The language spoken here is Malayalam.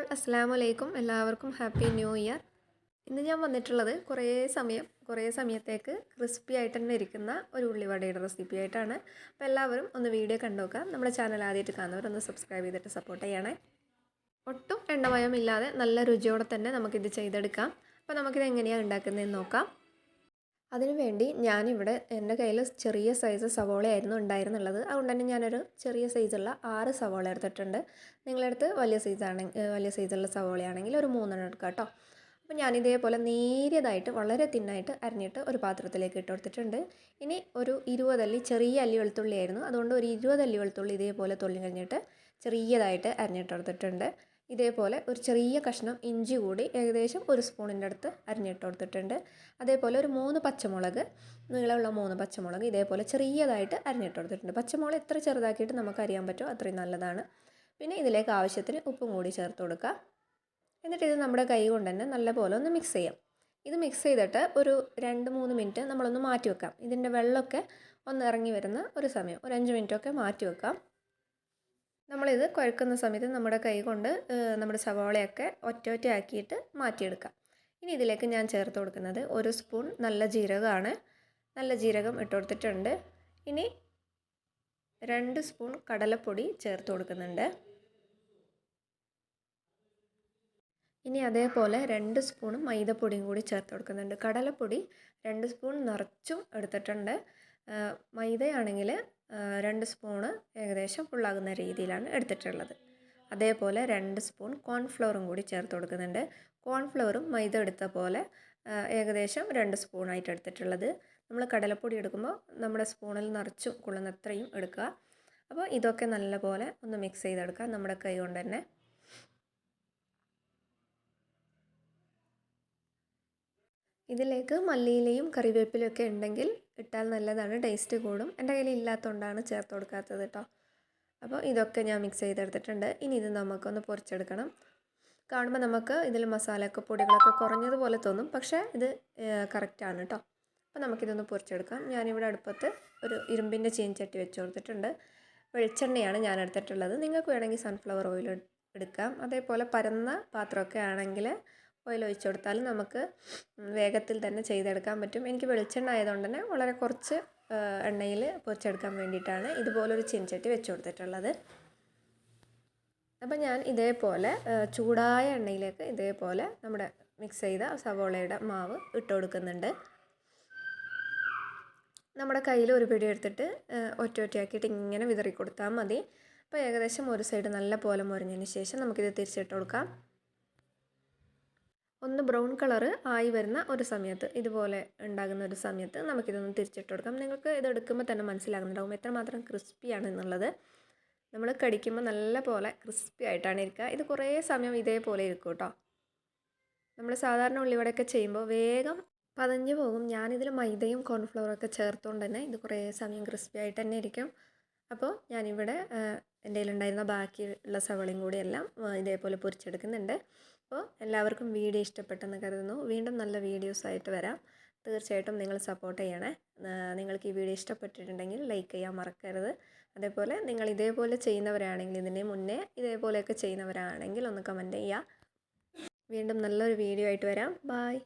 ഹായ് ഓൾ അസ്സലാമു അലൈക്കും. എല്ലാവർക്കും ഹാപ്പി ന്യൂ ഇയർ. ഇന്ന് ഞാൻ വന്നിട്ടുള്ളത് കുറേ സമയത്തേക്ക് ക്രിസ്പി ആയിട്ട് തന്നെ ഇരിക്കുന്ന ഒരു ഉള്ളിവടയുടെ റെസിപ്പി ആയിട്ടാണ്. അപ്പോൾ എല്ലാവരും ഒന്ന് വീഡിയോ കണ്ടു നോക്കാം. നമ്മുടെ ചാനൽ ആദ്യമായിട്ട് കാണുന്നവരൊന്ന് സബ്സ്ക്രൈബ് ചെയ്തിട്ട് സപ്പോർട്ട് ചെയ്യണേ. ഒട്ടും എണ്ണമയമില്ലാതെ നല്ല രുചിയോടെ തന്നെ നമുക്കിത് ചെയ്തെടുക്കാം. അപ്പോൾ നമുക്കിത് എങ്ങനെയാണ് ഉണ്ടാക്കുന്നതെന്ന് നോക്കാം. അതിനുവേണ്ടി ഞാനിവിടെ എൻ്റെ കയ്യിൽ ചെറിയ സൈസ് സവോളയായിരുന്നു ഉണ്ടായിരുന്നുള്ളത്. അതുകൊണ്ട് തന്നെ ഞാനൊരു ചെറിയ സൈസുള്ള 6 സവോള എടുത്തിട്ടുണ്ട്. നിങ്ങളടുത്ത് വലിയ സൈസുള്ള സവോളയാണെങ്കിൽ ഒരു 3 എടുക്കുക കേട്ടോ. അപ്പോൾ ഞാനിതേപോലെ നേരിയതായിട്ട് വളരെ തിന്നായിട്ട് അരിഞ്ഞിട്ട് ഒരു പാത്രത്തിലേക്ക് ഇട്ട് കൊടുത്തിട്ടുണ്ട്. ഇനി ഒരു 20 അല്ലി ചെറിയ അല്ലി വെളുത്തുള്ളിയായിരുന്നു. അതുകൊണ്ട് ഒരു 20 അല്ലി വെളുത്തുള്ളി ഇതേപോലെ തൊള്ളി കഴിഞ്ഞിട്ട് ചെറിയതായിട്ട് അരിഞ്ഞിട്ട് കൊടുത്തിട്ടുണ്ട്. ഇതേപോലെ ഒരു ചെറിയ കഷ്ണം ഇഞ്ചി കൂടി ഏകദേശം ഒരു സ്പൂണിൻ്റെ അടുത്ത് അരിഞ്ഞിട്ട് കൊടുത്തിട്ടുണ്ട്. അതേപോലെ ഒരു 3 പച്ചമുളക്, നീളമുള്ള 3 പച്ചമുളക് ഇതേപോലെ ചെറിയതായിട്ട് അരിഞ്ഞിട്ട് കൊടുത്തിട്ടുണ്ട്. പച്ചമുളക് എത്ര ചെറുതാക്കിയിട്ട് നമുക്ക് അറിയാൻ പറ്റുമോ അത്രയും നല്ലതാണ്. പിന്നെ ഇതിലേക്ക് ആവശ്യത്തിന് ഉപ്പും കൂടി ചേർത്ത് കൊടുക്കുക. എന്നിട്ട് ഇത് നമ്മുടെ കൈ കൊണ്ട് തന്നെ നല്ലപോലെ ഒന്ന് മിക്സ് ചെയ്യാം. ഇത് മിക്സ് ചെയ്തിട്ട് ഒരു 2-3 മിനിറ്റ് നമ്മളൊന്ന് മാറ്റി വെക്കാം. ഇതിൻ്റെ വെള്ളമൊക്കെ ഒന്ന് ഇറങ്ങി വരുന്ന ഒരു സമയം, ഒരു 5 മിനിറ്റൊക്കെ മാറ്റി വെക്കാം. നമ്മളിത് കുഴക്കുന്ന സമയത്ത് നമ്മുടെ കൈ കൊണ്ട് നമ്മുടെ സവാളയൊക്കെ ഒറ്റയാക്കിയിട്ട് മാറ്റിയെടുക്കാം. ഇനി ഇതിലേക്ക് ഞാൻ ചേർത്ത് കൊടുക്കുന്നത് 1 സ്പൂൺ നല്ല ജീരകമാണ്. നല്ല ജീരകം ഇട്ട് കൊടുത്തിട്ടുണ്ട്. ഇനി 2 സ്പൂൺ കടലപ്പൊടി ചേർത്ത് കൊടുക്കുന്നുണ്ട്. ഇനി അതേപോലെ 2 സ്പൂൺ മൈദപ്പൊടിയും കൂടി ചേർത്ത് കൊടുക്കുന്നുണ്ട്. കടലപ്പൊടി 2 സ്പൂൺ നിറച്ചും എടുത്തിട്ടുണ്ട്. മൈദയാണെങ്കിൽ 2 സ്പൂണ് ഏകദേശം ഫുള്ളാകുന്ന രീതിയിലാണ് എടുത്തിട്ടുള്ളത്. അതേപോലെ 2 സ്പൂൺ കോൺഫ്ലവറും കൂടി ചേർത്ത് കൊടുക്കുന്നുണ്ട്. കോൺഫ്ലവറും മൈദ എടുത്ത പോലെ ഏകദേശം 2 സ്പൂണായിട്ട് എടുത്തിട്ടുള്ളത്. നമ്മൾ കടലപ്പൊടി എടുക്കുമ്പോൾ നമ്മുടെ സ്പൂണിൽ നിറച്ചും കൊള്ളുന്നത്രയും എടുക്കുക. അപ്പോൾ ഇതൊക്കെ നല്ലപോലെ ഒന്ന് മിക്സ് ചെയ്തെടുക്കുക നമ്മുടെ കൈ കൊണ്ട് തന്നെ. ഇതിലേക്ക് മല്ലിയിലയും കറിവേപ്പിലയൊക്കെ ഉണ്ടെങ്കിൽ ഇട്ടാൽ നല്ലതാണ്, ടേസ്റ്റ് കൂടും. എൻ്റെ കയ്യിൽ ഇല്ലാത്തതുകൊണ്ടാണ് ചേർത്ത് കൊടുക്കാത്തത് കേട്ടോ. അപ്പോൾ ഇതൊക്കെ ഞാൻ മിക്സ് ചെയ്തെടുത്തിട്ടുണ്ട്. ഇനി ഇത് നമുക്കൊന്ന് പൊരിച്ചെടുക്കണം. കാണുമ്പോൾ നമുക്ക് ഇതിൽ മസാലയൊക്കെ പൊടികളൊക്കെ കുറഞ്ഞതുപോലെ തോന്നും, പക്ഷേ ഇത് കറക്റ്റാണ് കേട്ടോ. അപ്പോൾ നമുക്കിതൊന്ന് പൊരിച്ചെടുക്കാം. ഞാനിവിടെ അടുപ്പത്ത് ഒരു ഇരുമ്പിൻ്റെ ചീനച്ചട്ടി വെച്ച് കൊടുത്തിട്ടുണ്ട്. വെളിച്ചെണ്ണയാണ് ഞാൻ എടുത്തിട്ടുള്ളത്. നിങ്ങൾക്ക് വേണമെങ്കിൽ സൺഫ്ലവർ ഓയിൽ എടുക്കാം. അതേപോലെ പരന്ന പാത്രമൊക്കെ ആണെങ്കിൽ ഓയിൽ ഒഴിച്ചു കൊടുത്താൽ നമുക്ക് വേഗത്തിൽ തന്നെ ചെയ്തെടുക്കാൻ പറ്റും. എനിക്ക് വെളിച്ചെണ്ണ ആയതുകൊണ്ട് തന്നെ വളരെ കുറച്ച് എണ്ണയിൽ പൊരിച്ചെടുക്കാൻ വേണ്ടിയിട്ടാണ് ഇതുപോലൊരു ചീനച്ചട്ടി വെച്ച് കൊടുത്തിട്ടുള്ളത്. അപ്പം ഞാൻ ഇതേപോലെ ചൂടായ എണ്ണയിലേക്ക് ഇതേപോലെ നമ്മുടെ മിക്സ് ചെയ്ത സവോളയുടെ മാവ് ഇട്ട് കൊടുക്കുന്നുണ്ട്. നമ്മുടെ കയ്യിൽ ഒരു പിടി എടുത്തിട്ട് ഒറ്റയാക്കിയിട്ട് ഇങ്ങനെ വിതറി കൊടുത്താൽ മതി. അപ്പോൾ ഏകദേശം ഒരു സൈഡ് നല്ല പോലെ മുരിഞ്ഞതിന് ശേഷം നമുക്കിത് തിരിച്ചിട്ട് കൊടുക്കാം. ഒന്ന് ബ്രൗൺ കളറ് ആയി വരുന്ന ഒരു സമയത്ത്, ഇതുപോലെ ഉണ്ടാകുന്ന ഒരു സമയത്ത് നമുക്കിതൊന്ന് തിരിച്ചിട്ട് കൊടുക്കാം. നിങ്ങൾക്ക് ഇത് എടുക്കുമ്പോൾ തന്നെ മനസ്സിലാകുന്നുണ്ടാവും എത്രമാത്രം ക്രിസ്പിയാണെന്നുള്ളത്. നമ്മൾ കടിക്കുമ്പോൾ നല്ല പോലെ ക്രിസ്പി ആയിട്ടാണ് ഇരിക്കുക. ഇത് കുറേ സമയം ഇതേപോലെ ഇരിക്കും കേട്ടോ. നമ്മൾ സാധാരണ ഉള്ളിവടയൊക്കെ ചെയ്യുമ്പോൾ വേഗം പതഞ്ഞു പോകും. ഞാനിതിൽ മൈദയും കോൺഫ്ലവറൊക്കെ ചേർത്തുകൊണ്ട് തന്നെ ഇത് കുറേ സമയം ക്രിസ്പി ആയിട്ട് തന്നെ ഇരിക്കും. അപ്പോൾ ഞാനിവിടെ എൻ്റെ കയ്യിലുണ്ടായിരുന്ന ബാക്കിയുള്ള സവളയും കൂടി എല്ലാം ഇതേപോലെ പൊരിച്ചെടുക്കുന്നുണ്ട്. അപ്പോൾ എല്ലാവർക്കും വീഡിയോ ഇഷ്ടപ്പെട്ടെന്ന് കരുതുന്നു. വീണ്ടും നല്ല വീഡിയോസായിട്ട് വരാം. തീർച്ചയായിട്ടും നിങ്ങൾ സപ്പോർട്ട് ചെയ്യണേ. നിങ്ങൾക്ക് ഈ വീഡിയോ ഇഷ്ടപ്പെട്ടിട്ടുണ്ടെങ്കിൽ ലൈക്ക് ചെയ്യാൻ മറക്കരുത്. അതേപോലെ നിങ്ങൾ ഇതേപോലെ ചെയ്യുന്നവരാണെങ്കിൽ, ഇതിന് മുന്നേ ഇതേപോലെയൊക്കെ ചെയ്യുന്നവരാണെങ്കിൽ ഒന്ന് കമൻറ്റ് ചെയ്യുക. വീണ്ടും നല്ലൊരു വീഡിയോ ആയിട്ട് വരാം. ബായ്.